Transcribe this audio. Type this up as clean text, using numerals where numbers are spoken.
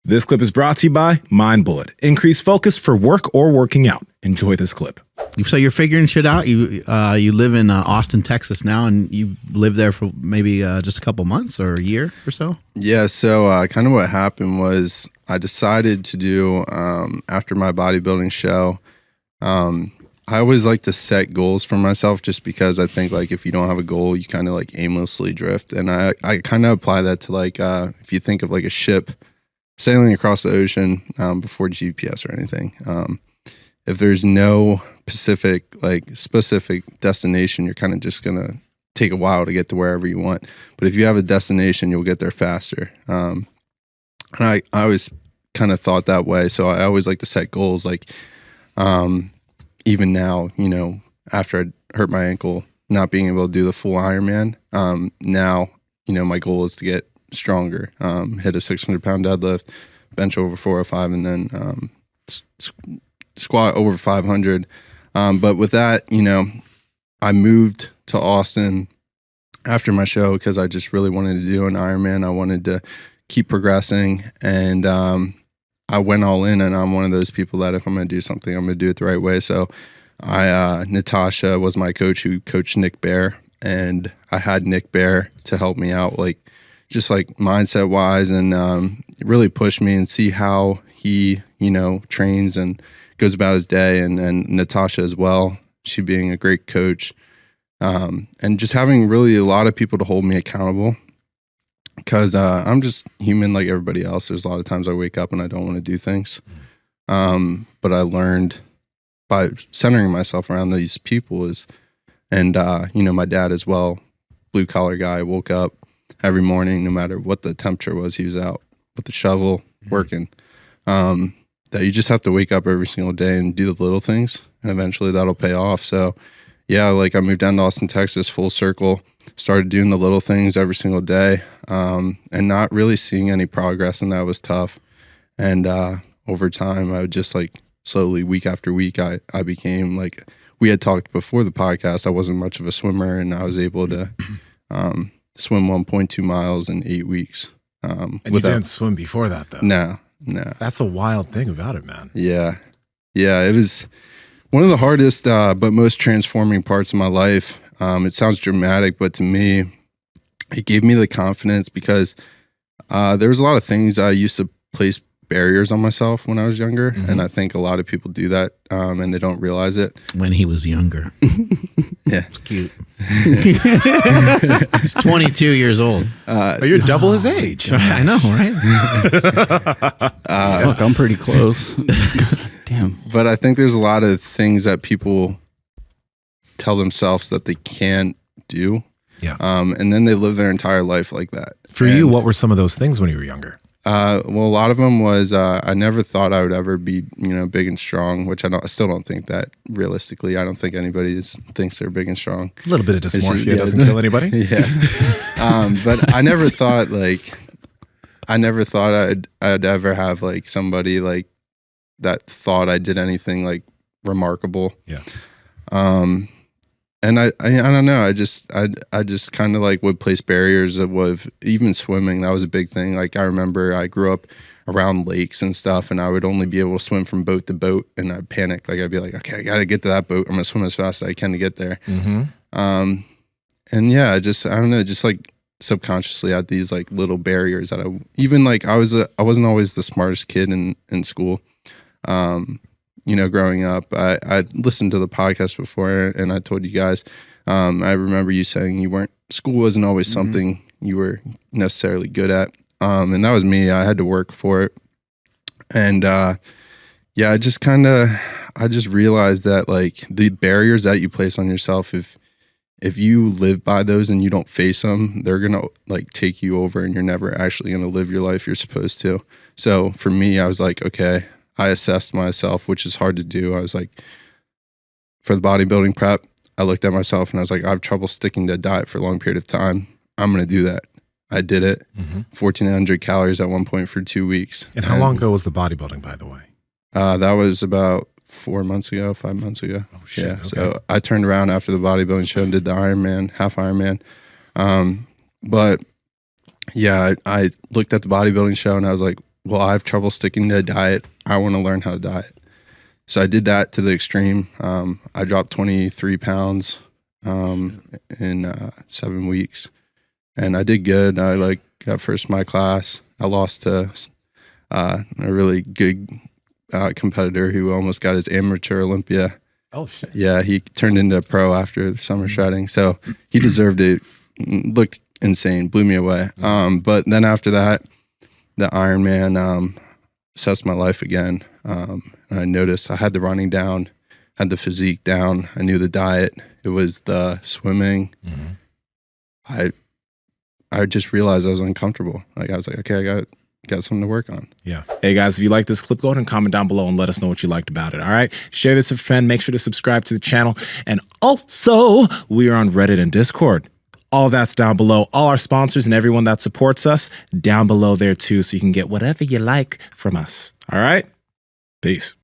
This clip is brought to you by Mind Bullet. Increase focus for work or working out. Enjoy this clip. So you're figuring shit out. You live in Austin, Texas now, and you lived there for maybe just a couple months or a year or so? Yeah, so kind of what happened was I decided to do, after my bodybuilding show, I always like to set goals for myself just because I think like if you don't have a goal, you kind of like aimlessly drift. And I kind of apply that to like, if you think of like a ship sailing across the ocean before GPS or anything. If there's no specific destination, you're kind of just going to take a while to get to wherever you want. But if you have a destination, you'll get there faster. And I always kind of thought that way. So I always like to set goals. Like even now, you know, after I hurt my ankle, not being able to do the full Ironman, now, you know, my goal is to get stronger, hit a 600-pound deadlift, bench over 405, and then squat over 500. But with that, you know, I moved to Austin after my show because I just really wanted to do an Ironman. I wanted to keep progressing, and I went all in, and I'm one of those people that if I'm going to do something, I'm going to do it the right way. So Natasha was my coach who coached Nick Bear, and I had Nick Bear to help me out, like just like mindset wise, and really push me and see how he, you know, trains and goes about his day, and Natasha as well, she being a great coach, and just having really a lot of people to hold me accountable, because I'm just human like everybody else. There's a lot of times I wake up and I don't want to do things, but I learned by centering myself around these people and you know, my dad as well, blue collar guy, woke up every morning, no matter what the temperature was, he was out with the shovel working. That you just have to wake up every single day and do the little things, and eventually that'll pay off. So yeah, like I moved down to Austin, Texas, full circle, started doing the little things every single day, and not really seeing any progress, and that was tough. And over time, I would just like slowly, week after week, I became like, we had talked before the podcast, I wasn't much of a swimmer, and I was able to swim 1.2 miles in 8 weeks. And you didn't swim before that, though? No. That's a wild thing about it, man. Yeah. It was one of the hardest but most transforming parts of my life. It sounds dramatic, but to me, it gave me the confidence because there was a lot of things I used to place barriers on myself when I was younger, and I think a lot of people do that, and they don't realize it. When he was younger. Yeah. It's cute. He's 22 years old. But you're double his age. I know, right? Fuck, I'm pretty close. Damn. But I think there's a lot of things that people tell themselves that they can't do. Yeah. And then they live their entire life like that. For you, what were some of those things when you were younger? Well, a lot of them was I never thought I would ever be, you know, big and strong, which I still don't think that realistically. I don't think anybody thinks they're big and strong. A little bit of dysmorphia doesn't kill anybody. Yeah. But I never thought I'd ever have like somebody like that thought I did anything like remarkable. Yeah. And I don't know. I just kind of like would place barriers of even swimming. That was a big thing. Like I remember I grew up around lakes and stuff, and I would only be able to swim from boat to boat, and I'd panic. Like I'd be like, okay, I got to get to that boat. I'm gonna swim as fast as I can to get there. And yeah, I don't know, just like subconsciously I had these like little barriers that I wasn't always the smartest kid in school. You know, growing up, I listened to the podcast before, and I told you guys, I remember you saying school wasn't always something you were necessarily good at. And that was me. I had to work for it. And, yeah, I just realized that like the barriers that you place on yourself, if you live by those and you don't face them, they're going to like take you over, and you're never actually going to live your life you're supposed to. So for me, I was like, okay, I assessed myself, which is hard to do. I was like, for the bodybuilding prep, I looked at myself and I was like, I have trouble sticking to a diet for a long period of time. I'm going to do that. I did it. 1,400 calories at one point for 2 weeks. And how long ago was the bodybuilding, by the way? That was about 5 months ago. Oh, shit. Yeah. Okay. So I turned around after the bodybuilding show and did the Ironman, half Ironman. But yeah, I looked at the bodybuilding show and I was like, well, I have trouble sticking to a diet. I want to learn how to diet. So I did that to the extreme. I dropped 23 pounds in 7 weeks, and I did good. I like got first in my class. I lost to a really good competitor who almost got his amateur Olympia. Oh shit! Yeah, he turned into a pro after the summer shredding, so he deserved it. Looked insane, blew me away. But then after that, the Ironman assessed my life again. And I noticed I had the running down, had the physique down. I knew the diet. It was the swimming. I just realized I was uncomfortable. Like I was like, okay, I got something to work on. Yeah. Hey guys, if you like this clip, go ahead and comment down below and let us know what you liked about it. All right. Share this with a friend. Make sure to subscribe to the channel. And also, we are on Reddit and Discord. All that's down below. All our sponsors and everyone that supports us down below there too, so you can get whatever you like from us. All right. Peace.